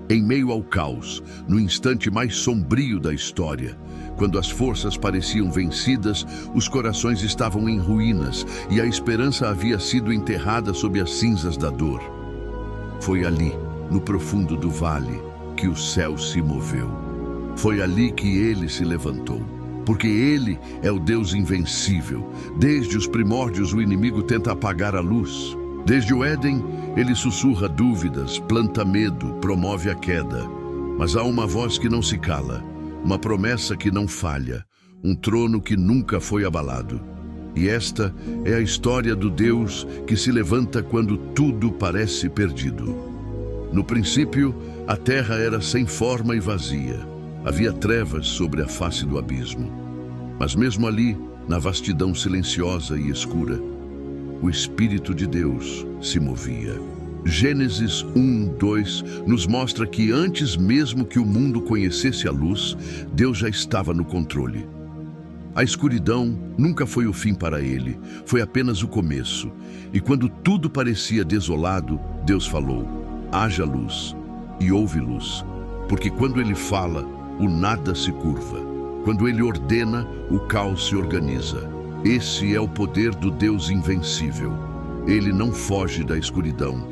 Em meio ao caos, no instante mais sombrio da história, quando as forças pareciam vencidas, os corações estavam em ruínas e a esperança havia sido enterrada sob as cinzas da dor. Foi ali, no profundo do vale, que o céu se moveu. Foi ali que ele se levantou, porque ele é o Deus invencível. Desde os primórdios o inimigo tenta apagar a luz. Desde o Éden, ele sussurra dúvidas, planta medo, promove a queda. Mas há uma voz que não se cala, uma promessa que não falha, um trono que nunca foi abalado. E esta é a história do Deus que se levanta quando tudo parece perdido. No princípio, a terra era sem forma e vazia. Havia trevas sobre a face do abismo. Mas mesmo ali, na vastidão silenciosa e escura, o Espírito de Deus se movia. Gênesis 1:2 nos mostra que antes mesmo que o mundo conhecesse a luz, Deus já estava no controle. A escuridão nunca foi o fim para ele, foi apenas o começo. E quando tudo parecia desolado, Deus falou: haja luz, e houve luz. Porque quando ele fala, o nada se curva. Quando ele ordena, o caos se organiza. Esse é o poder do Deus invencível. Ele não foge da escuridão.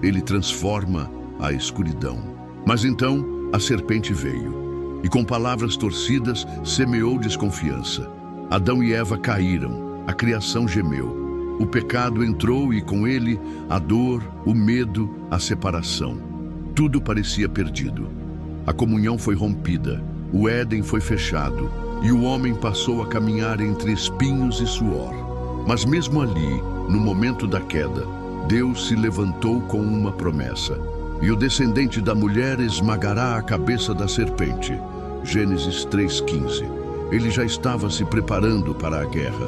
Ele transforma a escuridão. Mas então a serpente veio e com palavras torcidas semeou desconfiança. Adão e Eva caíram, a criação gemeu. O pecado entrou e com ele a dor, o medo, a separação. Tudo parecia perdido. A comunhão foi rompida, o Éden foi fechado e o homem passou a caminhar entre espinhos e suor. Mas mesmo ali, no momento da queda, Deus se levantou com uma promessa. E o descendente da mulher esmagará a cabeça da serpente. Gênesis 3:15. Ele já estava se preparando para a guerra.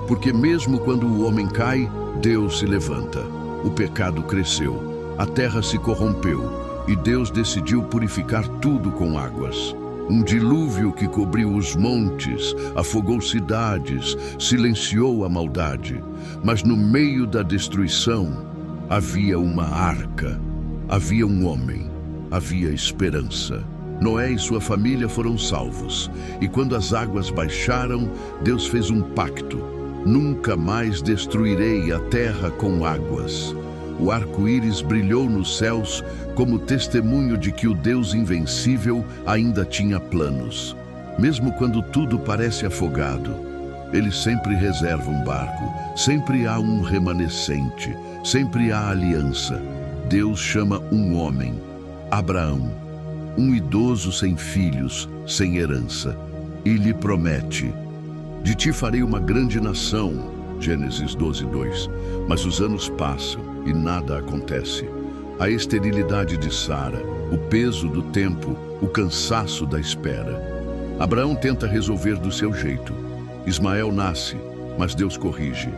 Porque mesmo quando o homem cai, Deus se levanta. O pecado cresceu, a terra se corrompeu e Deus decidiu purificar tudo com águas. Um dilúvio que cobriu os montes, afogou cidades, silenciou a maldade. Mas no meio da destruição, havia uma arca, havia um homem, havia esperança. Noé e sua família foram salvos. E quando as águas baixaram, Deus fez um pacto. Nunca mais destruirei a terra com águas. O arco-íris brilhou nos céus como testemunho de que o Deus invencível ainda tinha planos. Mesmo quando tudo parece afogado, ele sempre reserva um barco, sempre há um remanescente, sempre há aliança. Deus chama um homem, Abraão, um idoso sem filhos, sem herança, e lhe promete: de ti farei uma grande nação, Gênesis 12:2. Mas os anos passam e nada acontece. A esterilidade de Sara, o peso do tempo, o cansaço da espera. Abraão tenta resolver do seu jeito. Ismael nasce, mas Deus corrige.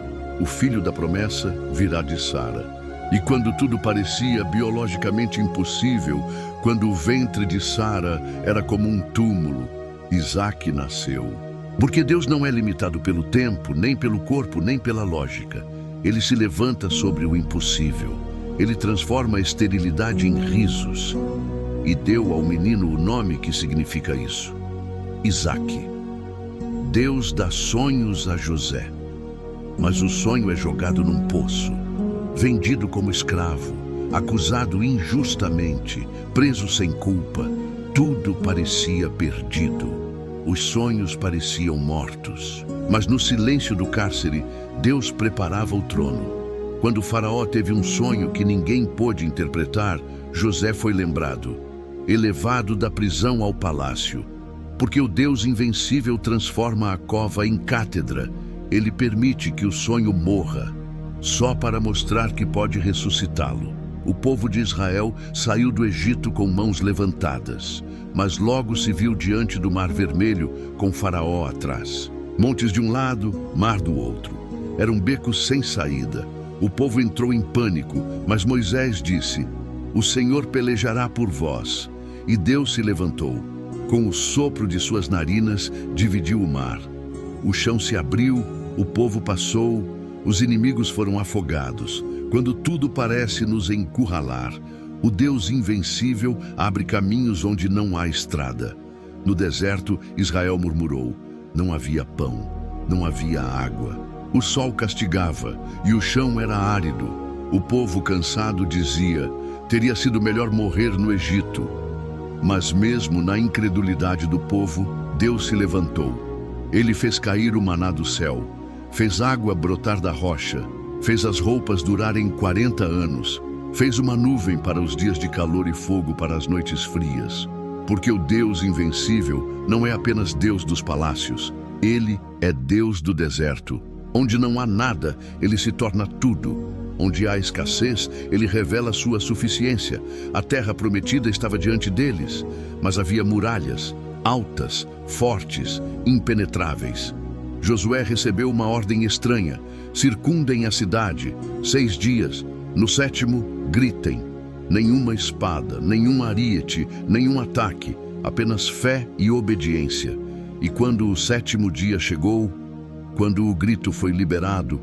O filho da promessa virá de Sara. E quando tudo parecia biologicamente impossível, quando o ventre de Sara era como um túmulo, Isaque nasceu. Porque Deus não é limitado pelo tempo, nem pelo corpo, nem pela lógica. Ele se levanta sobre o impossível. Ele transforma a esterilidade em risos. E deu ao menino o nome que significa isso: Isaque. Deus dá sonhos a José. Mas o sonho é jogado num poço, vendido como escravo, acusado injustamente, preso sem culpa. Tudo parecia perdido. Os sonhos pareciam mortos. Mas no silêncio do cárcere, Deus preparava o trono. Quando o faraó teve um sonho que ninguém pôde interpretar, José foi lembrado, elevado da prisão ao palácio. Porque o Deus invencível transforma a cova em cátedra. Ele permite que o sonho morra, só para mostrar que pode ressuscitá-lo. O povo de Israel saiu do Egito com mãos levantadas, mas logo se viu diante do Mar Vermelho com Faraó atrás. Montes de um lado, mar do outro. Era um beco sem saída. O povo entrou em pânico, mas Moisés disse: o Senhor pelejará por vós. E Deus se levantou. Com o sopro de suas narinas, dividiu o mar. O chão se abriu, o povo passou, os inimigos foram afogados. Quando tudo parece nos encurralar, O Deus invencível abre caminhos onde não há estrada. No deserto, Israel murmurou. Não havia pão, não havia água. O sol castigava e o chão era árido. O povo cansado dizia, teria sido melhor morrer no Egito. Mas mesmo na incredulidade do povo, Deus se levantou. Ele fez cair o maná do céu, fez água brotar da rocha, fez as roupas durarem 40 anos, fez uma nuvem para os dias de calor e fogo para as noites frias. Porque o Deus invencível não é apenas Deus dos palácios, Ele é Deus do deserto. Onde não há nada, Ele se torna tudo. Onde há escassez, Ele revela sua suficiência. A terra prometida estava diante deles, mas havia muralhas, altas, fortes, impenetráveis. Josué recebeu uma ordem estranha: circundem a cidade, 6 dias. No 7º, gritem. Nenhuma espada, nenhum ariete, nenhum ataque, apenas fé e obediência. E quando o 7º dia chegou, quando o grito foi liberado,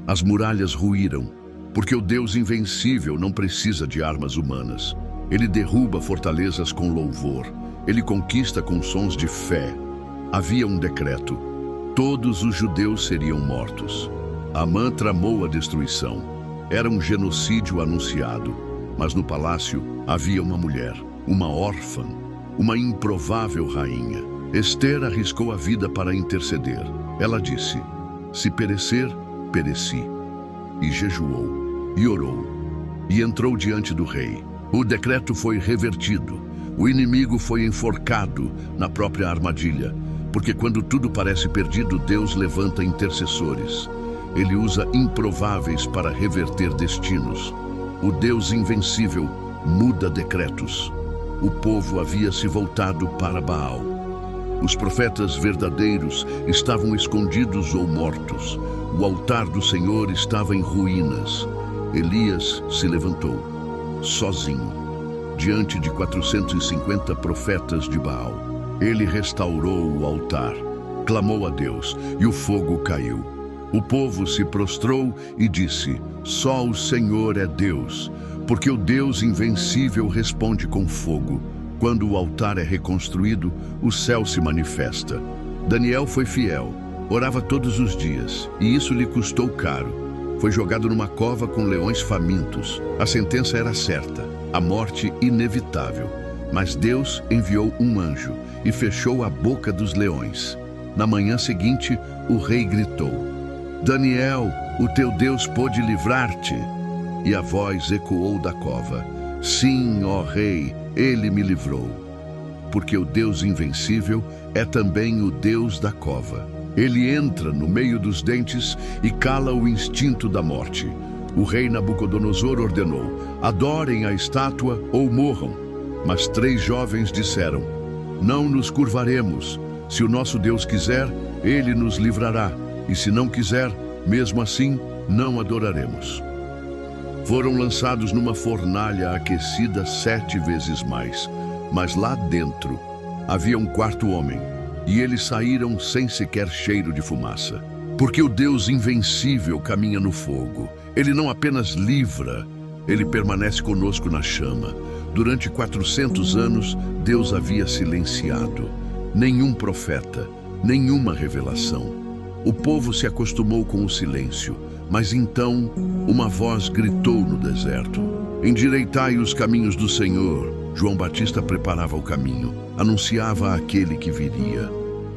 as muralhas ruíram, porque o Deus invencível não precisa de armas humanas. Ele derruba fortalezas com louvor, ele conquista com sons de fé. Havia um decreto: todos os judeus seriam mortos. Amã tramou a destruição. Era um genocídio anunciado. Mas no palácio havia uma mulher, uma órfã, uma improvável rainha. Ester arriscou a vida para interceder. Ela disse, se perecer, pereci. E jejuou, e orou, e entrou diante do rei. O decreto foi revertido. O inimigo foi enforcado na própria armadilha. Porque quando tudo parece perdido, Deus levanta intercessores. Ele usa improváveis para reverter destinos. O Deus invencível muda decretos. O povo havia se voltado para Baal. Os profetas verdadeiros estavam escondidos ou mortos. O altar do Senhor estava em ruínas. Elias se levantou, sozinho, diante de 450 profetas de Baal. Ele restaurou o altar, clamou a Deus, e o fogo caiu. O povo se prostrou e disse, só o Senhor é Deus, porque o Deus invencível responde com fogo. Quando o altar é reconstruído, o céu se manifesta. Daniel foi fiel, orava todos os dias, e isso lhe custou caro. Foi jogado numa cova com leões famintos. A sentença era certa, a morte inevitável. Mas Deus enviou um anjo e fechou a boca dos leões. Na manhã seguinte, o rei gritou, Daniel, o teu Deus pôde livrar-te. E a voz ecoou da cova, sim, ó rei, ele me livrou. Porque o Deus invencível é também o Deus da cova. Ele entra no meio dos dentes e cala o instinto da morte. O rei Nabucodonosor ordenou, adorem a estátua ou morram. Mas 3 jovens disseram, não nos curvaremos. Se o nosso Deus quiser, ele nos livrará. E se não quiser, mesmo assim, não adoraremos. Foram lançados numa fornalha aquecida 7 vezes mais. Mas lá dentro havia um 4º homem, e eles saíram sem sequer cheiro de fumaça. Porque o Deus invencível caminha no fogo. Ele não apenas livra, ele permanece conosco na chama. Durante 400 anos, Deus havia silenciado. Nenhum profeta, nenhuma revelação. O povo se acostumou com o silêncio, mas então uma voz gritou no deserto, endireitai os caminhos do Senhor. João Batista preparava o caminho, anunciava aquele que viria.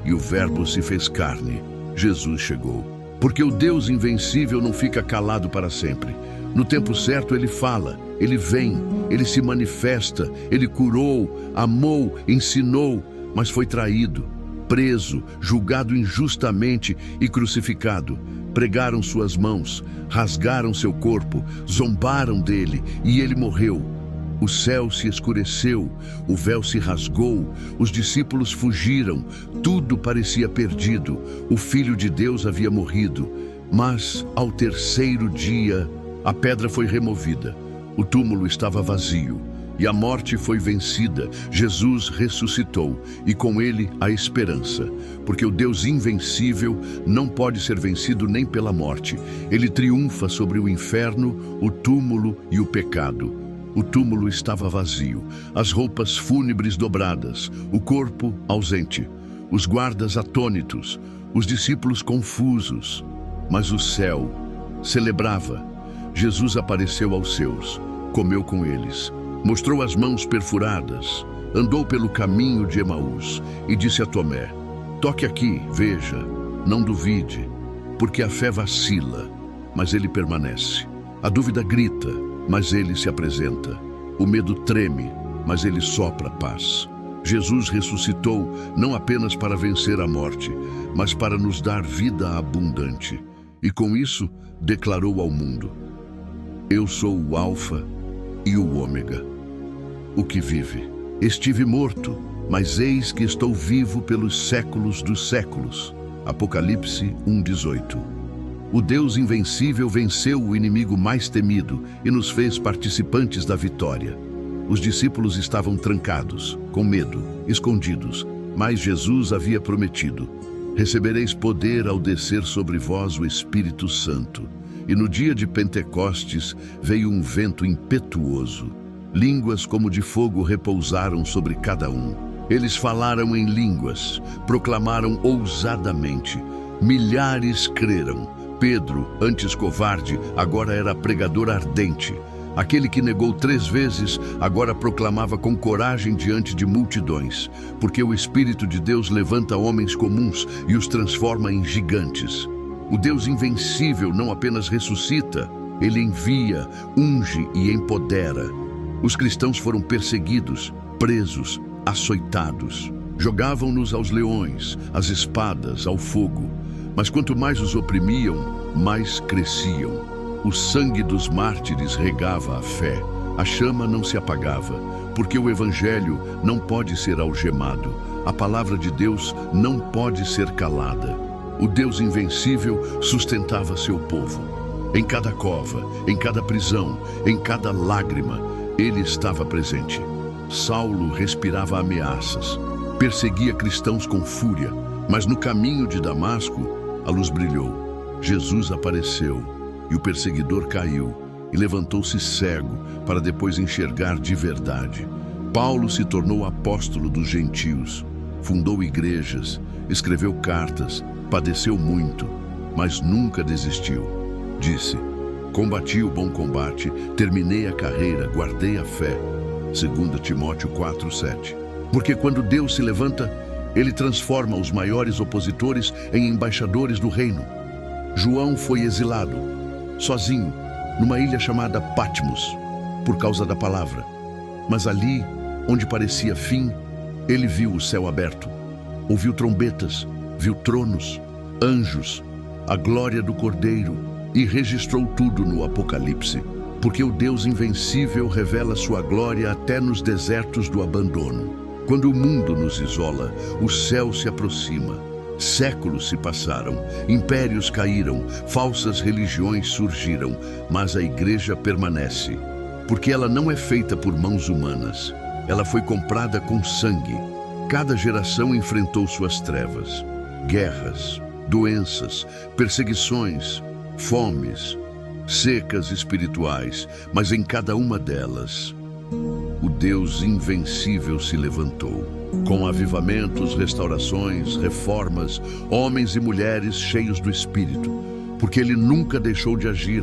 E o Verbo se fez carne, Jesus chegou. Porque o Deus invencível não fica calado para sempre. No tempo certo ele fala, ele vem, ele se manifesta, ele curou, amou, ensinou, mas foi traído, preso, julgado injustamente e crucificado. Pregaram suas mãos, rasgaram seu corpo, zombaram dele e ele morreu. O céu se escureceu, o véu se rasgou, os discípulos fugiram, tudo parecia perdido. O Filho de Deus havia morrido, mas ao 3º dia a pedra foi removida, o túmulo estava vazio. E a morte foi vencida, Jesus ressuscitou, e com ele a esperança. Porque o Deus invencível não pode ser vencido nem pela morte. Ele triunfa sobre o inferno, o túmulo e o pecado. O túmulo estava vazio, as roupas fúnebres dobradas, o corpo ausente, os guardas atônitos, os discípulos confusos. Mas o céu celebrava. Jesus apareceu aos seus, comeu com eles, mostrou as mãos perfuradas, andou pelo caminho de Emaús e disse a Tomé: toque aqui, veja, não duvide, porque a fé vacila, mas ele permanece. A dúvida grita, mas ele se apresenta. O medo treme, mas ele sopra paz. Jesus ressuscitou não apenas para vencer a morte, mas para nos dar vida abundante. E com isso, declarou ao mundo: eu sou o Alfa e o Ômega, o que vive. Estive morto, mas eis que estou vivo pelos séculos dos séculos. Apocalipse 1:18. O Deus invencível venceu o inimigo mais temido e nos fez participantes da vitória. Os discípulos estavam trancados, com medo, escondidos, mas Jesus havia prometido: recebereis poder ao descer sobre vós o Espírito Santo. E no dia de Pentecostes veio um vento impetuoso. Línguas como de fogo repousaram sobre cada um. Eles falaram em línguas, proclamaram ousadamente. Milhares creram. Pedro, antes covarde, agora era pregador ardente. Aquele que negou 3 vezes, agora proclamava com coragem diante de multidões, porque o Espírito de Deus levanta homens comuns e os transforma em gigantes. O Deus invencível não apenas ressuscita, ele envia, unge e empodera. Os cristãos foram perseguidos, presos, açoitados. Jogavam-nos aos leões, às espadas, ao fogo. Mas quanto mais os oprimiam, mais cresciam. O sangue dos mártires regava a fé. A chama não se apagava, porque o Evangelho não pode ser algemado. A palavra de Deus não pode ser calada. O Deus invencível sustentava seu povo. Em cada cova, em cada prisão, em cada lágrima, ele estava presente. Saulo respirava ameaças, perseguia cristãos com fúria, mas no caminho de Damasco, a luz brilhou. Jesus apareceu e o perseguidor caiu e levantou-se cego para depois enxergar de verdade. Paulo se tornou apóstolo dos gentios, fundou igrejas, escreveu cartas, padeceu muito, mas nunca desistiu. Disse: combati o bom combate, terminei a carreira, guardei a fé. 2 Timóteo 4:7. Porque quando Deus se levanta, ele transforma os maiores opositores em embaixadores do reino. João foi exilado, sozinho, numa ilha chamada Patmos, por causa da palavra. Mas ali, onde parecia fim, ele viu o céu aberto, ouviu trombetas, viu tronos, anjos, a glória do Cordeiro, e registrou tudo no Apocalipse, porque o Deus invencível revela sua glória até nos desertos do abandono. Quando o mundo nos isola, o céu se aproxima. Séculos se passaram, impérios caíram, falsas religiões surgiram, mas a igreja permanece, porque ela não é feita por mãos humanas. Ela foi comprada com sangue. Cada geração enfrentou suas trevas, guerras, doenças, perseguições, fomes, secas espirituais, mas em cada uma delas, o Deus invencível se levantou, com avivamentos, restaurações, reformas, homens e mulheres cheios do Espírito, porque ele nunca deixou de agir,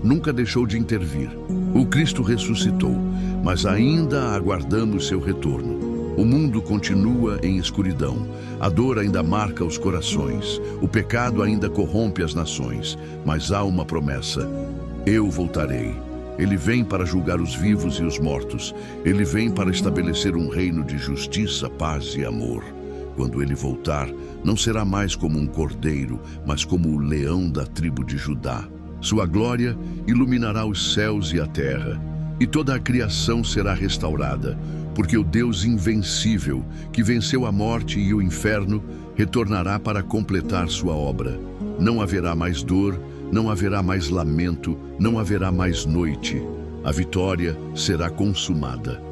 nunca deixou de intervir. O Cristo ressuscitou, mas ainda aguardamos seu retorno. O mundo continua em escuridão, a dor ainda marca os corações, o pecado ainda corrompe as nações, mas há uma promessa: eu voltarei. Ele vem para julgar os vivos e os mortos. Ele vem para estabelecer um reino de justiça, paz e amor. Quando ele voltar, não será mais como um cordeiro, mas como o leão da tribo de Judá. Sua glória iluminará os céus e a terra, e toda a criação será restaurada, porque o Deus invencível, que venceu a morte e o inferno, retornará para completar sua obra. Não haverá mais dor, não haverá mais lamento, não haverá mais noite. A vitória será consumada.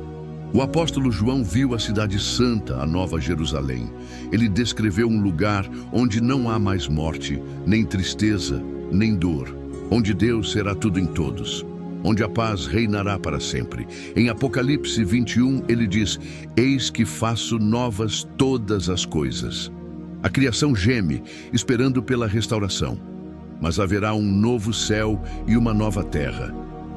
O apóstolo João viu a cidade santa, a Nova Jerusalém. Ele descreveu um lugar onde não há mais morte, nem tristeza, nem dor, onde Deus será tudo em todos. onde a paz reinará para sempre. Em Apocalipse 21, ele diz: eis que faço novas todas as coisas. A criação geme, esperando pela restauração. Mas haverá um novo céu e uma nova terra.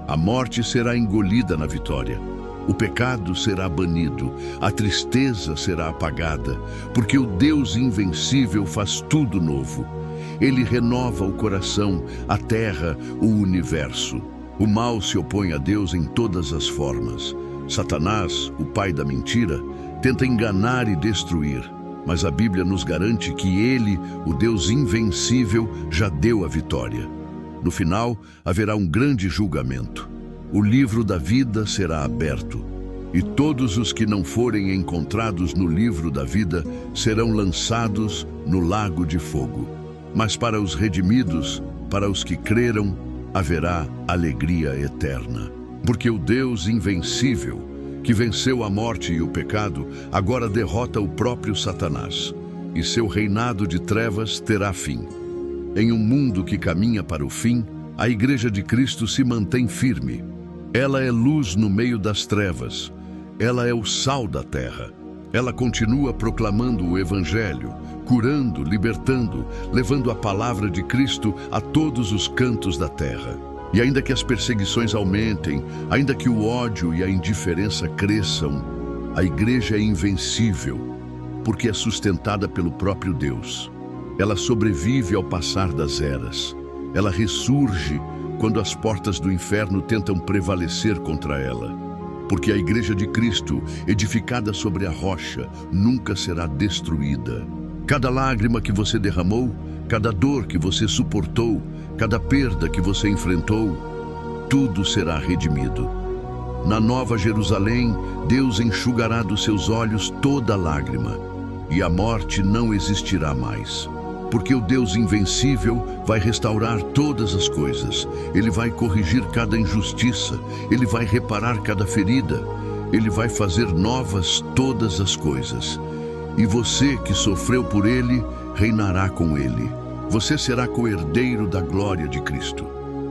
A morte será engolida na vitória. O pecado será banido, a tristeza será apagada, porque o Deus invencível faz tudo novo. Ele renova o coração, a terra, o universo. O mal se opõe a Deus em todas as formas. Satanás, o pai da mentira, tenta enganar e destruir. Mas a Bíblia nos garante que ele, o Deus invencível, já deu a vitória. No final, haverá um grande julgamento. O livro da vida será aberto, e todos os que não forem encontrados no livro da vida serão lançados no lago de fogo. Mas para os redimidos, para os que creram, haverá alegria eterna. Porque o Deus invencível, que venceu a morte e o pecado, agora derrota o próprio Satanás, e seu reinado de trevas terá fim. Em um mundo que caminha para o fim, a Igreja de Cristo se mantém firme. Ela é luz no meio das trevas. Ela é o sal da terra. Ela continua proclamando o Evangelho, curando, libertando, levando a palavra de Cristo a todos os cantos da terra. E ainda que as perseguições aumentem, ainda que o ódio e a indiferença cresçam, a Igreja é invencível, porque é sustentada pelo próprio Deus. Ela sobrevive ao passar das eras. Ela ressurge quando as portas do inferno tentam prevalecer contra ela. Porque a Igreja de Cristo, edificada sobre a rocha, nunca será destruída. Cada lágrima que você derramou, cada dor que você suportou, cada perda que você enfrentou, tudo será redimido. Na Nova Jerusalém, Deus enxugará dos seus olhos toda lágrima, e a morte não existirá mais. Porque o Deus invencível vai restaurar todas as coisas. Ele vai corrigir cada injustiça. Ele vai reparar cada ferida. Ele vai fazer novas todas as coisas. E você que sofreu por ele, reinará com ele. Você será co-herdeiro da glória de Cristo.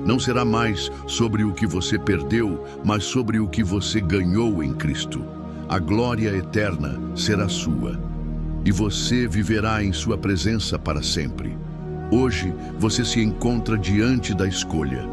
Não será mais sobre o que você perdeu, mas sobre o que você ganhou em Cristo. A glória eterna será sua. E você viverá em sua presença para sempre. Hoje, você se encontra diante da escolha.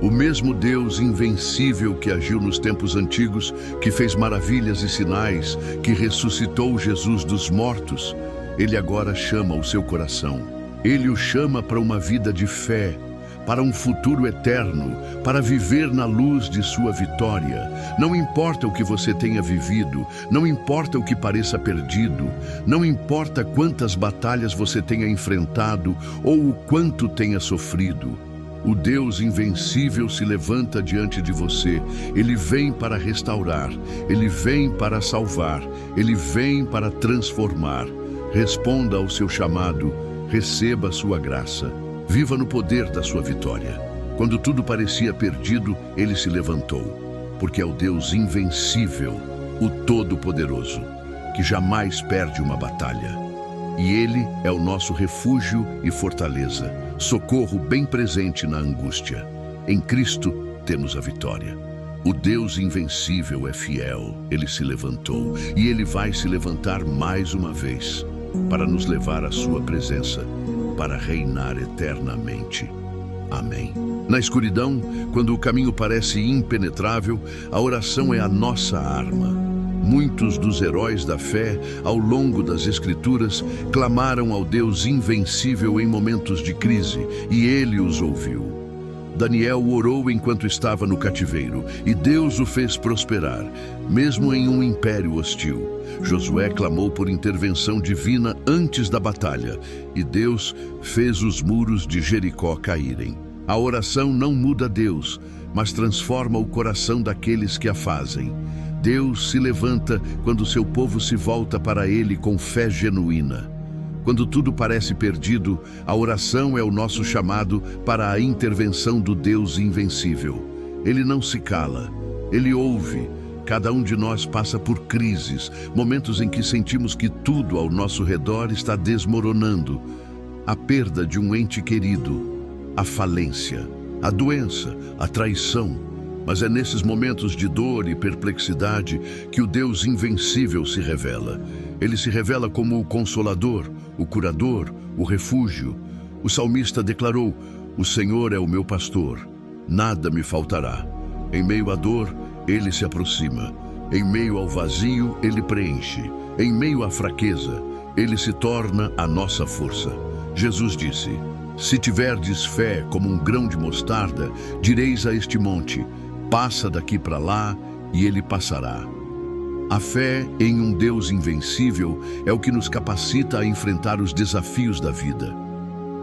O mesmo Deus invencível que agiu nos tempos antigos, que fez maravilhas e sinais, que ressuscitou Jesus dos mortos, ele agora chama o seu coração. Ele o chama para uma vida de fé, para um futuro eterno, para viver na luz de sua vitória. Não importa o que você tenha vivido, não importa o que pareça perdido, não importa quantas batalhas você tenha enfrentado ou o quanto tenha sofrido. O Deus invencível se levanta diante de você. Ele vem para restaurar, ele vem para salvar, ele vem para transformar. Responda ao seu chamado, receba a sua graça. Viva no poder da sua vitória. Quando tudo parecia perdido, ele se levantou, porque é o Deus invencível, o Todo-Poderoso, que jamais perde uma batalha. E ele é o nosso refúgio e fortaleza, socorro bem presente na angústia. Em Cristo temos a vitória. O Deus invencível é fiel, ele se levantou, e ele vai se levantar mais uma vez, para nos levar à sua presença, para reinar eternamente. Amém. Na escuridão, quando o caminho parece impenetrável, a oração é a nossa arma. Muitos dos heróis da fé, ao longo das Escrituras, clamaram ao Deus invencível em momentos de crise, e ele os ouviu. Daniel orou enquanto estava no cativeiro, e Deus o fez prosperar, mesmo em um império hostil. Josué clamou por intervenção divina antes da batalha, e Deus fez os muros de Jericó caírem. A oração não muda Deus, mas transforma o coração daqueles que a fazem. Deus se levanta quando seu povo se volta para ele com fé genuína. Quando tudo parece perdido, a oração é o nosso chamado para a intervenção do Deus invencível. Ele não se cala, ele ouve. Cada um de nós passa por crises, momentos em que sentimos que tudo ao nosso redor está desmoronando. A perda de um ente querido, a falência, a doença, a traição. Mas é nesses momentos de dor e perplexidade que o Deus invencível se revela. Ele se revela como o Consolador, o Curador, o Refúgio. O salmista declarou: "O Senhor é o meu pastor, nada me faltará." Em meio à dor, Ele se aproxima. Em meio ao vazio, Ele preenche. Em meio à fraqueza, Ele se torna a nossa força. Jesus disse: "Se tiverdes fé como um grão de mostarda, direis a este monte: passa daqui para lá, e ele passará." A fé em um Deus invencível é o que nos capacita a enfrentar os desafios da vida.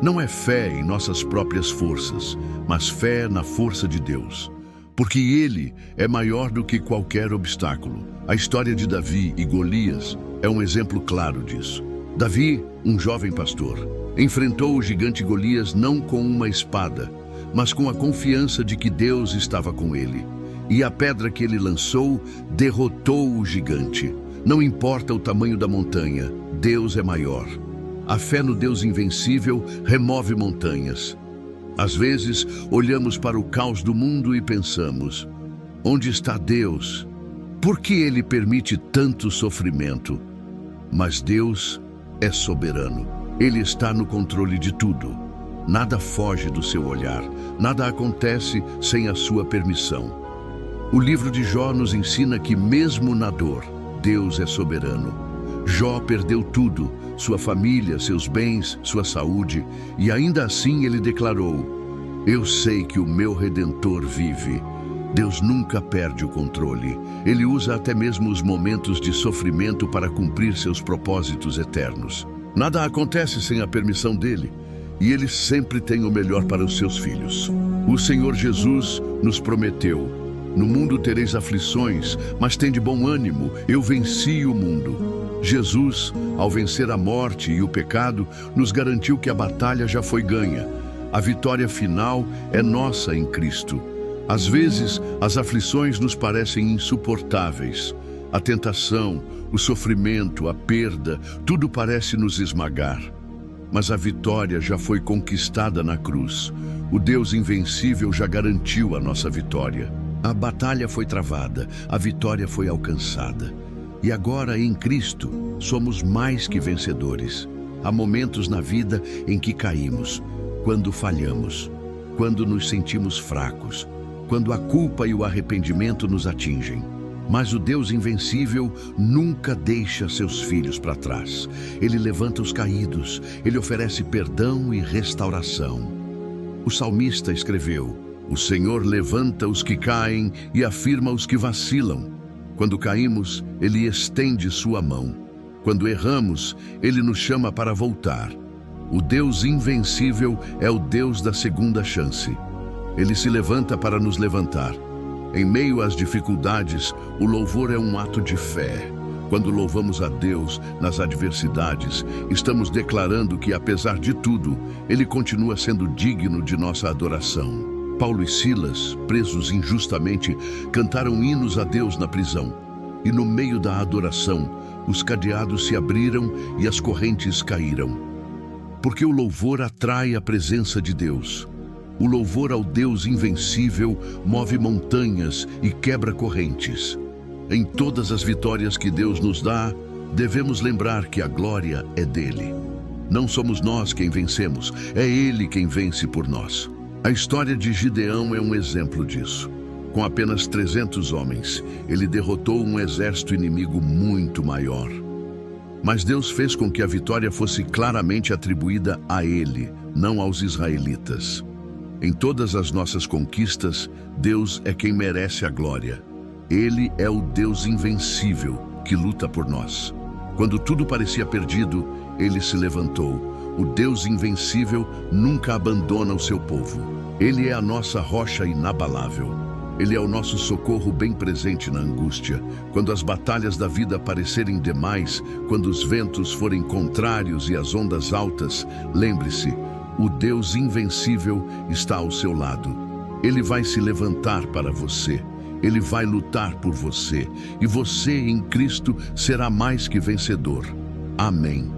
Não é fé em nossas próprias forças, mas fé na força de Deus. Porque Ele é maior do que qualquer obstáculo. A história de Davi e Golias é um exemplo claro disso. Davi, um jovem pastor, enfrentou o gigante Golias não com uma espada, mas com a confiança de que Deus estava com ele. E a pedra que ele lançou derrotou o gigante. Não importa o tamanho da montanha, Deus é maior. A fé no Deus invencível remove montanhas. Às vezes, olhamos para o caos do mundo e pensamos: onde está Deus? Por que Ele permite tanto sofrimento? Mas Deus é soberano. Ele está no controle de tudo. Nada foge do seu olhar, nada acontece sem a sua permissão. O livro de Jó nos ensina que mesmo na dor, Deus é soberano. Jó perdeu tudo, sua família, seus bens, sua saúde, e ainda assim ele declarou: "Eu sei que o meu Redentor vive." Deus nunca perde o controle. Ele usa até mesmo os momentos de sofrimento para cumprir seus propósitos eternos. Nada acontece sem a permissão dele, e ele sempre tem o melhor para os seus filhos. O Senhor Jesus nos prometeu: "No mundo tereis aflições, mas tende bom ânimo, eu venci o mundo." Jesus, ao vencer a morte e o pecado, nos garantiu que a batalha já foi ganha. A vitória final é nossa em Cristo. Às vezes, as aflições nos parecem insuportáveis. A tentação, o sofrimento, a perda, tudo parece nos esmagar. Mas a vitória já foi conquistada na cruz. O Deus invencível já garantiu a nossa vitória. A batalha foi travada, a vitória foi alcançada. E agora, em Cristo, somos mais que vencedores. Há momentos na vida em que caímos, quando falhamos, quando nos sentimos fracos, quando a culpa e o arrependimento nos atingem. Mas o Deus invencível nunca deixa seus filhos para trás. Ele levanta os caídos, ele oferece perdão e restauração. O salmista escreveu: "O Senhor levanta os que caem e afirma os que vacilam." Quando caímos, Ele estende sua mão. Quando erramos, Ele nos chama para voltar. O Deus invencível é o Deus da segunda chance. Ele se levanta para nos levantar. Em meio às dificuldades, o louvor é um ato de fé. Quando louvamos a Deus nas adversidades, estamos declarando que, apesar de tudo, Ele continua sendo digno de nossa adoração. Paulo e Silas, presos injustamente, cantaram hinos a Deus na prisão. E no meio da adoração, os cadeados se abriram e as correntes caíram. Porque o louvor atrai a presença de Deus. O louvor ao Deus invencível move montanhas e quebra correntes. Em todas as vitórias que Deus nos dá, devemos lembrar que a glória é dele. Não somos nós quem vencemos, é Ele quem vence por nós. A história de Gideão é um exemplo disso. Com apenas 300 homens, ele derrotou um exército inimigo muito maior. Mas Deus fez com que a vitória fosse claramente atribuída a ele, não aos israelitas. Em todas as nossas conquistas, Deus é quem merece a glória. Ele é o Deus invencível que luta por nós. Quando tudo parecia perdido, Ele se levantou. O Deus invencível nunca abandona o seu povo. Ele é a nossa rocha inabalável. Ele é o nosso socorro bem presente na angústia. Quando as batalhas da vida parecerem demais, quando os ventos forem contrários e as ondas altas, lembre-se, o Deus invencível está ao seu lado. Ele vai se levantar para você. Ele vai lutar por você. E você, em Cristo, será mais que vencedor. Amém.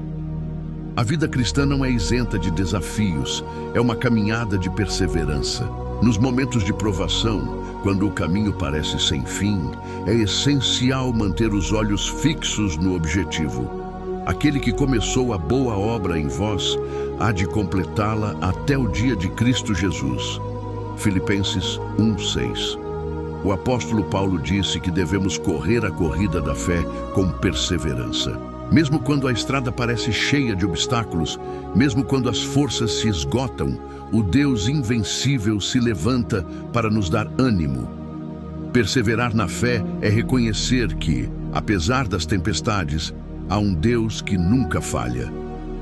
A vida cristã não é isenta de desafios, é uma caminhada de perseverança. Nos momentos de provação, quando o caminho parece sem fim, é essencial manter os olhos fixos no objetivo. Aquele que começou a boa obra em vós há de completá-la até o dia de Cristo Jesus. Filipenses 1:6. O apóstolo Paulo disse que devemos correr a corrida da fé com perseverança. Mesmo quando a estrada parece cheia de obstáculos, mesmo quando as forças se esgotam, o Deus invencível se levanta para nos dar ânimo. Perseverar na fé é reconhecer que, apesar das tempestades, há um Deus que nunca falha.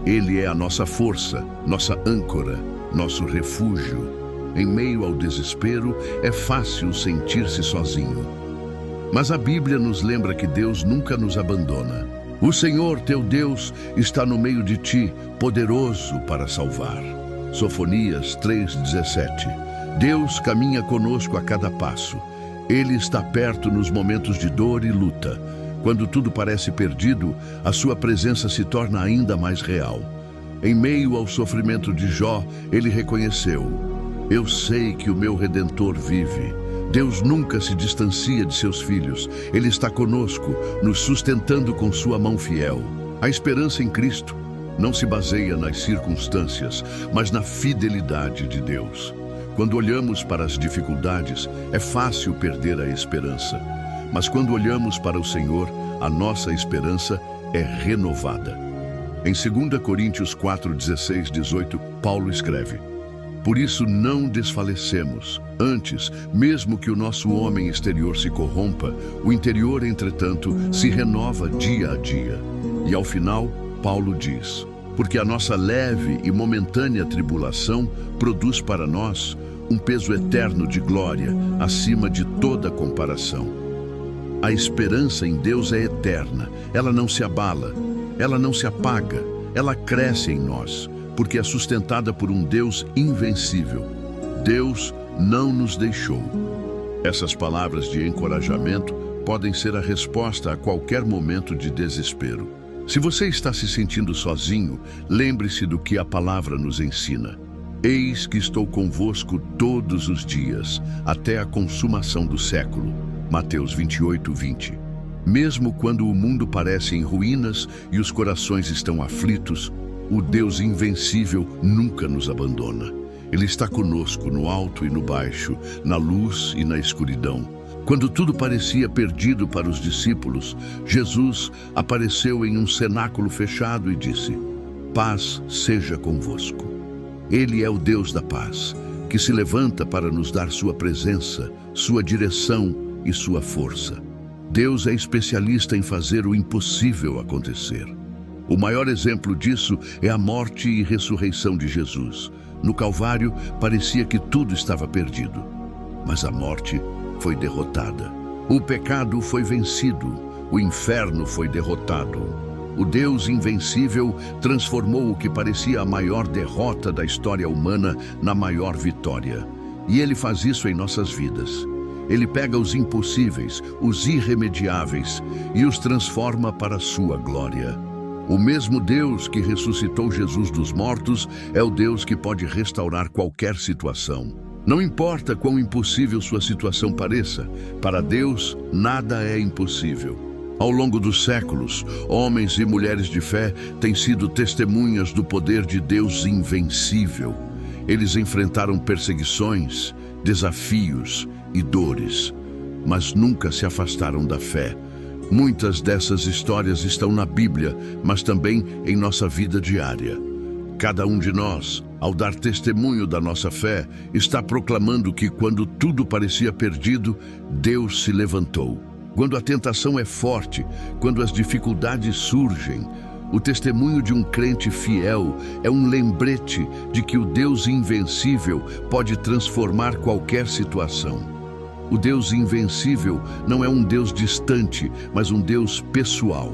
Ele é a nossa força, nossa âncora, nosso refúgio. Em meio ao desespero, é fácil sentir-se sozinho. Mas a Bíblia nos lembra que Deus nunca nos abandona. O Senhor, teu Deus, está no meio de ti, poderoso para salvar. Sofonias 3:17. Deus caminha conosco a cada passo. Ele está perto nos momentos de dor e luta. Quando tudo parece perdido, a sua presença se torna ainda mais real. Em meio ao sofrimento de Jó, ele reconheceu: eu sei que o meu Redentor vive. Deus nunca se distancia de seus filhos. Ele está conosco, nos sustentando com sua mão fiel. A esperança em Cristo não se baseia nas circunstâncias, mas na fidelidade de Deus. Quando olhamos para as dificuldades, é fácil perder a esperança. Mas quando olhamos para o Senhor, a nossa esperança é renovada. Em 2 Coríntios 4:16-18, Paulo escreve: por isso não desfalecemos. Antes, mesmo que o nosso homem exterior se corrompa, o interior, entretanto, se renova dia a dia. E ao final, Paulo diz: porque a nossa leve e momentânea tribulação produz para nós um peso eterno de glória, acima de toda comparação. A esperança em Deus é eterna, ela não se abala, ela não se apaga, ela cresce em nós, porque é sustentada por um Deus invencível. Deus não nos deixou. Essas palavras de encorajamento podem ser a resposta a qualquer momento de desespero. Se você está se sentindo sozinho, lembre-se do que a palavra nos ensina. Eis que estou convosco todos os dias, até a consumação do século. Mateus 28:20. Mesmo quando o mundo parece em ruínas e os corações estão aflitos, o Deus invencível nunca nos abandona. Ele está conosco no alto e no baixo, na luz e na escuridão. Quando tudo parecia perdido para os discípulos, Jesus apareceu em um cenáculo fechado e disse: paz seja convosco. Ele é o Deus da paz, que se levanta para nos dar sua presença, sua direção e sua força. Deus é especialista em fazer o impossível acontecer. O maior exemplo disso é a morte e ressurreição de Jesus. No Calvário, parecia que tudo estava perdido, mas a morte foi derrotada. O pecado foi vencido, o inferno foi derrotado. O Deus invencível transformou o que parecia a maior derrota da história humana na maior vitória. E Ele faz isso em nossas vidas. Ele pega os impossíveis, os irremediáveis, e os transforma para a sua glória. O mesmo Deus que ressuscitou Jesus dos mortos é o Deus que pode restaurar qualquer situação. Não importa quão impossível sua situação pareça, para Deus nada é impossível. Ao longo dos séculos, homens e mulheres de fé têm sido testemunhas do poder de Deus invencível. Eles enfrentaram perseguições, desafios e dores, mas nunca se afastaram da fé. Muitas dessas histórias estão na Bíblia, mas também em nossa vida diária. Cada um de nós, ao dar testemunho da nossa fé, está proclamando que quando tudo parecia perdido, Deus se levantou. Quando a tentação é forte, quando as dificuldades surgem, o testemunho de um crente fiel é um lembrete de que o Deus invencível pode transformar qualquer situação. O Deus invencível não é um Deus distante, mas um Deus pessoal.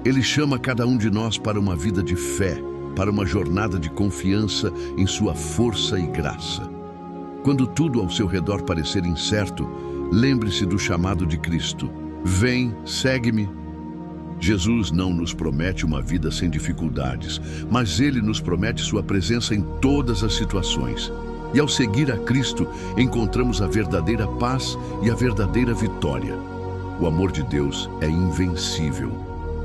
Ele chama cada um de nós para uma vida de fé, para uma jornada de confiança em sua força e graça. Quando tudo ao seu redor parecer incerto, lembre-se do chamado de Cristo. Vem, segue-me. Jesus não nos promete uma vida sem dificuldades, mas Ele nos promete sua presença em todas as situações. E ao seguir a Cristo, encontramos a verdadeira paz e a verdadeira vitória. O amor de Deus é invencível.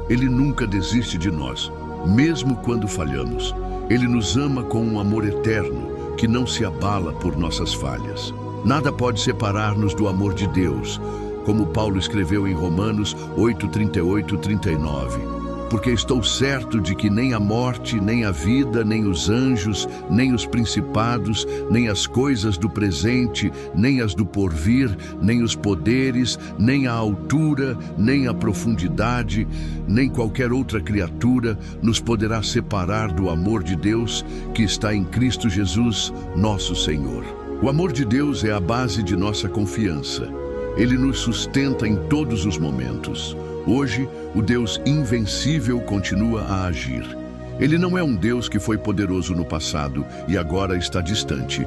Ele nunca desiste de nós, mesmo quando falhamos. Ele nos ama com um amor eterno, que não se abala por nossas falhas. Nada pode separar-nos do amor de Deus, como Paulo escreveu em Romanos 8:38-39. Porque estou certo de que nem a morte, nem a vida, nem os anjos, nem os principados, nem as coisas do presente, nem as do porvir, nem os poderes, nem a altura, nem a profundidade, nem qualquer outra criatura nos poderá separar do amor de Deus que está em Cristo Jesus, nosso Senhor. O amor de Deus é a base de nossa confiança. Ele nos sustenta em todos os momentos. Hoje, o Deus invencível continua a agir. Ele não é um Deus que foi poderoso no passado e agora está distante.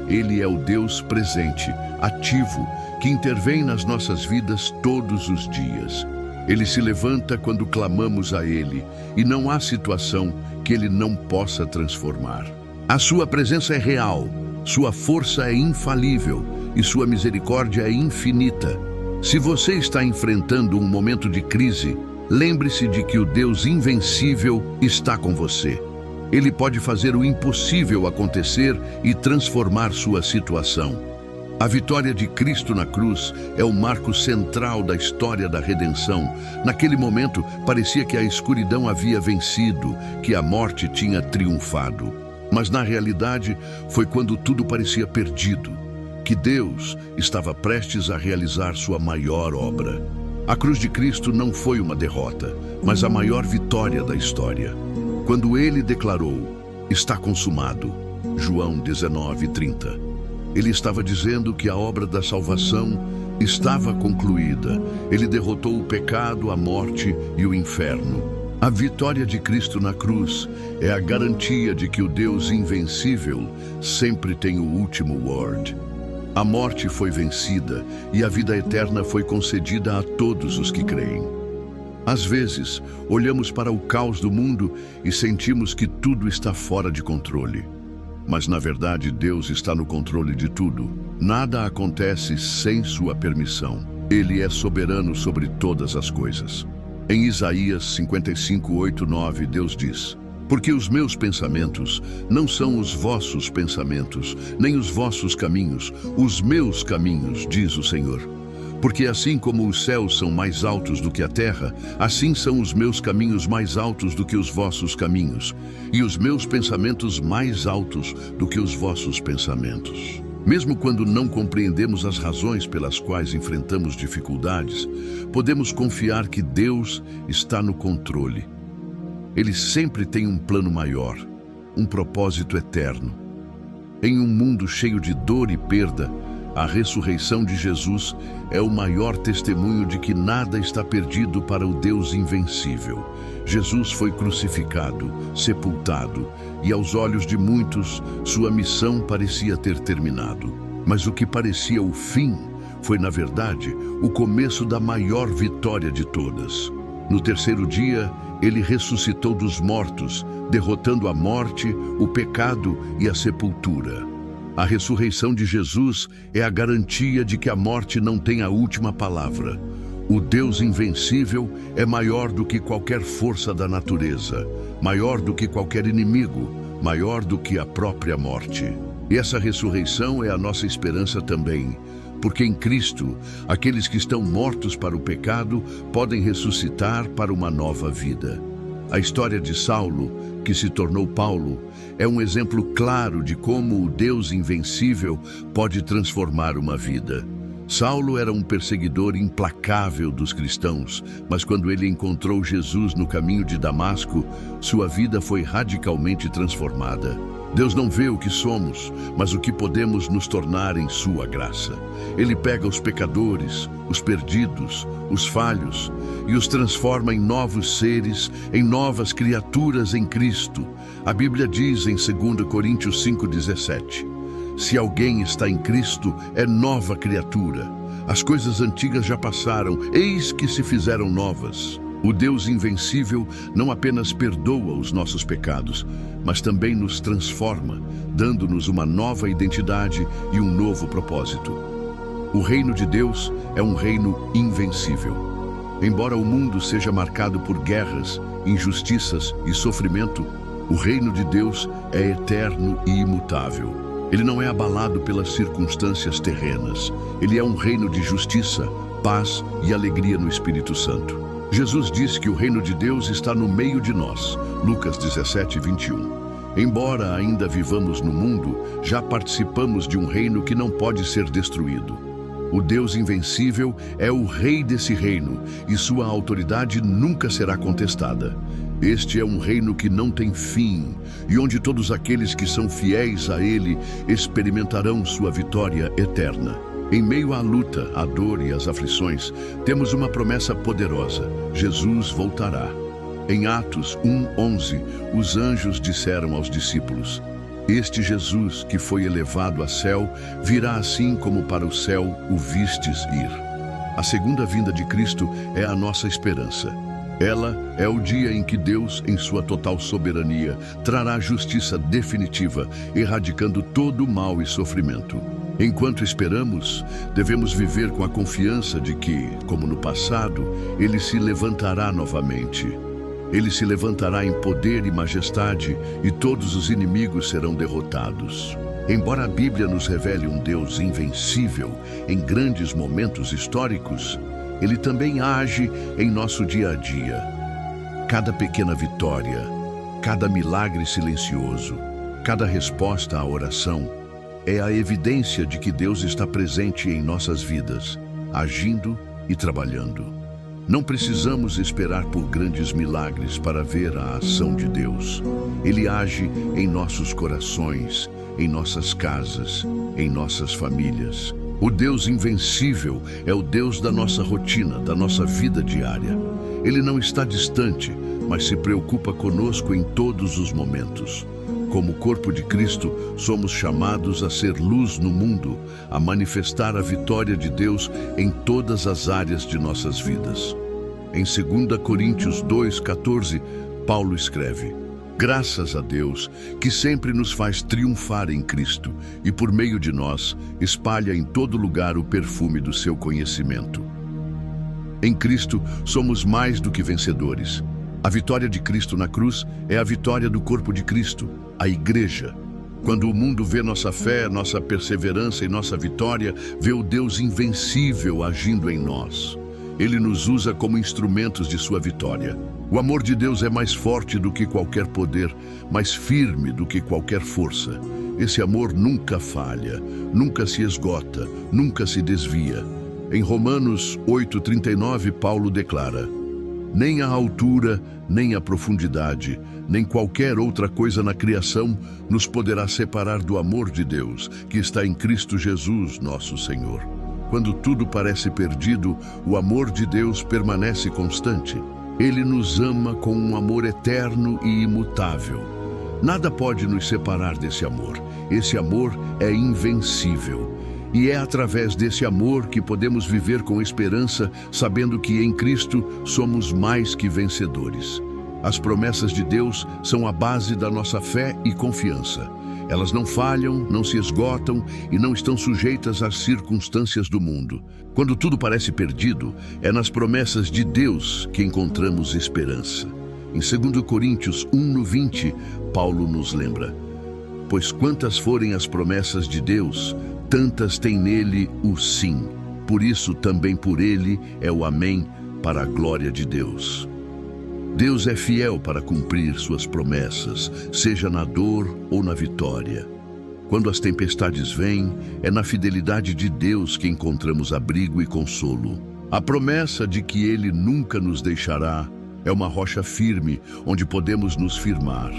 Ele é o Deus presente, ativo, que intervém nas nossas vidas todos os dias. Ele se levanta quando clamamos a Ele, e não há situação que Ele não possa transformar. A sua presença é real, sua força é infalível e sua misericórdia é infinita. Se você está enfrentando um momento de crise, lembre-se de que o Deus invencível está com você. Ele pode fazer o impossível acontecer e transformar sua situação. A vitória de Cristo na cruz é o marco central da história da redenção. Naquele momento, parecia que a escuridão havia vencido, que a morte tinha triunfado. Mas na realidade, foi quando tudo parecia perdido, que Deus estava prestes a realizar sua maior obra. A cruz de Cristo não foi uma derrota, mas a maior vitória da história. Quando ele declarou, está consumado, João 19:30, ele estava dizendo que a obra da salvação estava concluída. Ele derrotou o pecado, a morte e o inferno. A vitória de Cristo na cruz é a garantia de que o Deus invencível sempre tem o último word. A morte foi vencida e a vida eterna foi concedida a todos os que creem. Às vezes, olhamos para o caos do mundo e sentimos que tudo está fora de controle. Mas, na verdade, Deus está no controle de tudo. Nada acontece sem sua permissão. Ele é soberano sobre todas as coisas. Em Isaías 55:8-9, Deus diz: porque os meus pensamentos não são os vossos pensamentos, nem os vossos caminhos, os meus caminhos, diz o Senhor. Porque assim como os céus são mais altos do que a terra, assim são os meus caminhos mais altos do que os vossos caminhos, e os meus pensamentos mais altos do que os vossos pensamentos. Mesmo quando não compreendemos as razões pelas quais enfrentamos dificuldades, podemos confiar que Deus está no controle. Ele sempre tem um plano maior, um propósito eterno. Em um mundo cheio de dor e perda, a ressurreição de Jesus é o maior testemunho de que nada está perdido para o Deus invencível. Jesus foi crucificado, sepultado, e aos olhos de muitos, sua missão parecia ter terminado. Mas o que parecia o fim foi, na verdade, o começo da maior vitória de todas. No terceiro dia, ele ressuscitou dos mortos, derrotando a morte, o pecado e a sepultura. A ressurreição de Jesus é a garantia de que a morte não tem a última palavra. O Deus invencível é maior do que qualquer força da natureza, maior do que qualquer inimigo, maior do que a própria morte. E essa ressurreição é a nossa esperança também, porque em Cristo, aqueles que estão mortos para o pecado podem ressuscitar para uma nova vida. A história de Saulo, que se tornou Paulo, é um exemplo claro de como o Deus invencível pode transformar uma vida. Saulo era um perseguidor implacável dos cristãos, mas quando ele encontrou Jesus no caminho de Damasco, sua vida foi radicalmente transformada. Deus não vê o que somos, mas o que podemos nos tornar em sua graça. Ele pega os pecadores, os perdidos, os falhos, e os transforma em novos seres, em novas criaturas em Cristo. A Bíblia diz em 2 Coríntios 5:17, se alguém está em Cristo, é nova criatura. As coisas antigas já passaram, eis que se fizeram novas. O Deus invencível não apenas perdoa os nossos pecados, mas também nos transforma, dando-nos uma nova identidade e um novo propósito. O reino de Deus é um reino invencível. Embora o mundo seja marcado por guerras, injustiças e sofrimento, o reino de Deus é eterno e imutável. Ele não é abalado pelas circunstâncias terrenas. Ele é um reino de justiça, paz e alegria no Espírito Santo. Jesus diz que o reino de Deus está no meio de nós. Lucas 17:21. Embora ainda vivamos no mundo, já participamos de um reino que não pode ser destruído. O Deus invencível é o rei desse reino e sua autoridade nunca será contestada. Este é um reino que não tem fim e onde todos aqueles que são fiéis a ele experimentarão sua vitória eterna. Em meio à luta, à dor e às aflições, temos uma promessa poderosa: Jesus voltará. Em Atos 1:11, os anjos disseram aos discípulos: Este Jesus que foi elevado a céu, virá assim como para o céu o vistes ir. A segunda vinda de Cristo é a nossa esperança. Ela é o dia em que Deus, em sua total soberania, trará justiça definitiva, erradicando todo o mal e sofrimento. Enquanto esperamos, devemos viver com a confiança de que, como no passado, Ele se levantará novamente. Ele se levantará em poder e majestade e todos os inimigos serão derrotados. Embora a Bíblia nos revele um Deus invencível em grandes momentos históricos, Ele também age em nosso dia a dia. Cada pequena vitória, cada milagre silencioso, cada resposta à oração é a evidência de que Deus está presente em nossas vidas, agindo e trabalhando. Não precisamos esperar por grandes milagres para ver a ação de Deus. Ele age em nossos corações, em nossas casas, em nossas famílias. O Deus invencível é o Deus da nossa rotina, da nossa vida diária. Ele não está distante, mas se preocupa conosco em todos os momentos. Como corpo de Cristo, somos chamados a ser luz no mundo, a manifestar a vitória de Deus em todas as áreas de nossas vidas. Em 2 Coríntios 2:14, Paulo escreve: Graças a Deus, que sempre nos faz triunfar em Cristo e, por meio de nós, espalha em todo lugar o perfume do seu conhecimento. Em Cristo, somos mais do que vencedores. A vitória de Cristo na cruz é a vitória do corpo de Cristo, a Igreja. Quando o mundo vê nossa fé, nossa perseverança e nossa vitória, vê o Deus invencível agindo em nós. Ele nos usa como instrumentos de sua vitória. O amor de Deus é mais forte do que qualquer poder, mais firme do que qualquer força. Esse amor nunca falha, nunca se esgota, nunca se desvia. Em Romanos 8:39, Paulo declara: Nem a altura, nem a profundidade, nem qualquer outra coisa na criação nos poderá separar do amor de Deus, que está em Cristo Jesus, nosso Senhor. Quando tudo parece perdido, o amor de Deus permanece constante. Ele nos ama com um amor eterno e imutável. Nada pode nos separar desse amor. Esse amor é invencível. E é através desse amor que podemos viver com esperança, sabendo que em Cristo somos mais que vencedores. As promessas de Deus são a base da nossa fé e confiança. Elas não falham, não se esgotam e não estão sujeitas às circunstâncias do mundo. Quando tudo parece perdido, é nas promessas de Deus que encontramos esperança. Em 2 Coríntios 1:20, Paulo nos lembra: Pois quantas forem as promessas de Deus, tantas tem nele o sim. Por isso também por ele é o amém, para a glória de Deus. Deus é fiel para cumprir suas promessas, seja na dor ou na vitória. Quando as tempestades vêm, é na fidelidade de Deus que encontramos abrigo e consolo. A promessa de que Ele nunca nos deixará é uma rocha firme onde podemos nos firmar.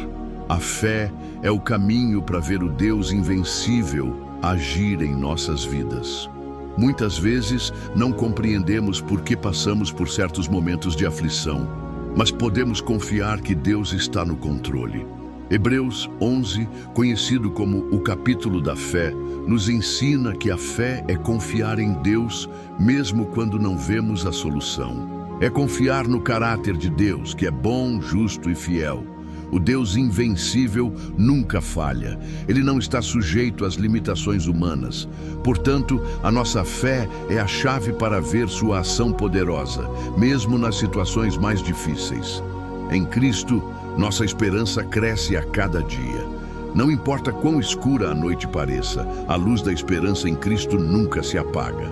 A fé é o caminho para ver o Deus invencível agir em nossas vidas. Muitas vezes não compreendemos por que passamos por certos momentos de aflição, mas podemos confiar que Deus está no controle. Hebreus 11, conhecido como o capítulo da fé, nos ensina que a fé é confiar em Deus mesmo quando não vemos a solução. É confiar no caráter de Deus, que é bom, justo e fiel. O Deus invencível nunca falha. Ele não está sujeito às limitações humanas. Portanto, a nossa fé é a chave para ver sua ação poderosa, mesmo nas situações mais difíceis. Em Cristo, nossa esperança cresce a cada dia. Não importa quão escura a noite pareça, a luz da esperança em Cristo nunca se apaga.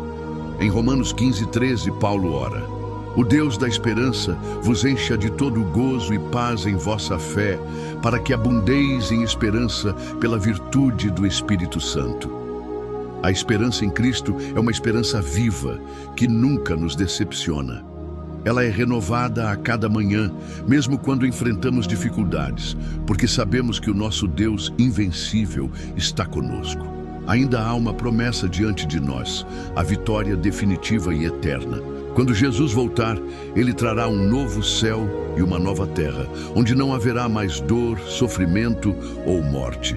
Em Romanos 15:13, Paulo ora: O Deus da esperança vos encha de todo gozo e paz em vossa fé, para que abundeis em esperança pela virtude do Espírito Santo. A esperança em Cristo é uma esperança viva, que nunca nos decepciona. Ela é renovada a cada manhã, mesmo quando enfrentamos dificuldades, porque sabemos que o nosso Deus invencível está conosco. Ainda há uma promessa diante de nós, a vitória definitiva e eterna. Quando Jesus voltar, Ele trará um novo céu e uma nova terra, onde não haverá mais dor, sofrimento ou morte.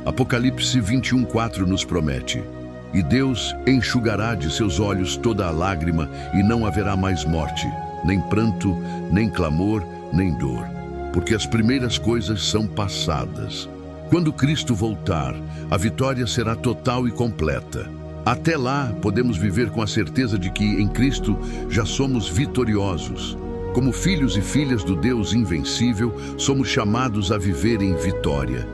Apocalipse 21:4 nos promete: E Deus enxugará de seus olhos toda a lágrima, e não haverá mais morte, nem pranto, nem clamor, nem dor, porque as primeiras coisas são passadas. Quando Cristo voltar, a vitória será total e completa. Até lá, podemos viver com a certeza de que, em Cristo, já somos vitoriosos. Como filhos e filhas do Deus invencível, somos chamados a viver em vitória.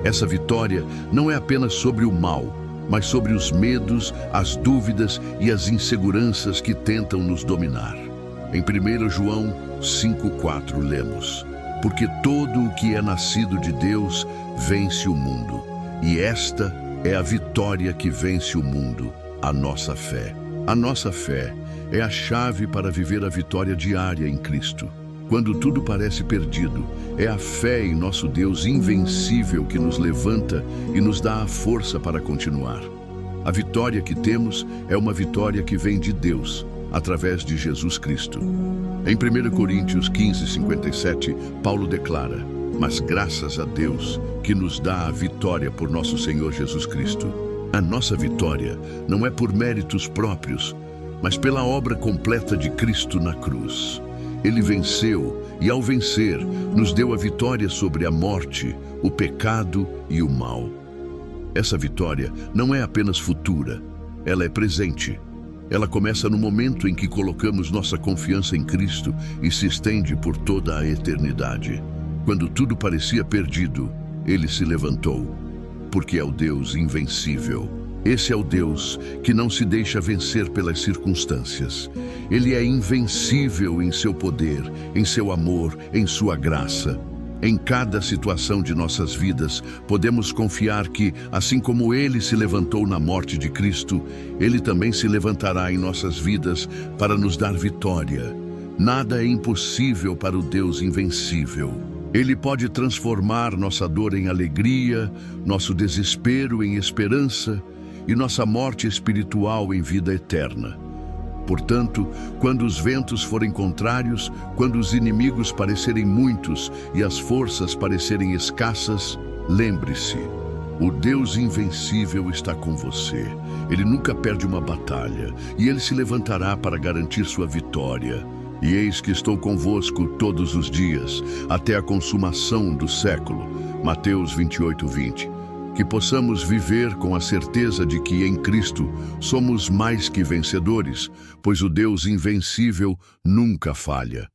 Essa vitória não é apenas sobre o mal, mas sobre os medos, as dúvidas e as inseguranças que tentam nos dominar. Em 1 João 5:4 lemos: Porque todo o que é nascido de Deus vence o mundo, e esta é a vitória que vence o mundo, a nossa fé. A nossa fé é a chave para viver a vitória diária em Cristo. Quando tudo parece perdido, é a fé em nosso Deus invencível que nos levanta e nos dá a força para continuar. A vitória que temos é uma vitória que vem de Deus, através de Jesus Cristo. Em 1 Coríntios 15:57, Paulo declara: Mas graças a Deus que nos dá a vitória por nosso Senhor Jesus Cristo. A nossa vitória não é por méritos próprios, mas pela obra completa de Cristo na cruz. Ele venceu e, ao vencer, nos deu a vitória sobre a morte, o pecado e o mal. Essa vitória não é apenas futura, ela é presente. Ela começa no momento em que colocamos nossa confiança em Cristo e se estende por toda a eternidade. Quando tudo parecia perdido, Ele se levantou, porque é o Deus invencível. Esse é o Deus que não se deixa vencer pelas circunstâncias. Ele é invencível em seu poder, em seu amor, em sua graça. Em cada situação de nossas vidas, podemos confiar que, assim como Ele se levantou na morte de Cristo, Ele também se levantará em nossas vidas para nos dar vitória. Nada é impossível para o Deus invencível. Ele pode transformar nossa dor em alegria, nosso desespero em esperança e nossa morte espiritual em vida eterna. Portanto, quando os ventos forem contrários, quando os inimigos parecerem muitos e as forças parecerem escassas, lembre-se, o Deus invencível está com você. Ele nunca perde uma batalha e Ele se levantará para garantir sua vitória. E eis que estou convosco todos os dias, até a consumação do século. Mateus 28:20. Que possamos viver com a certeza de que em Cristo somos mais que vencedores, pois o Deus invencível nunca falha.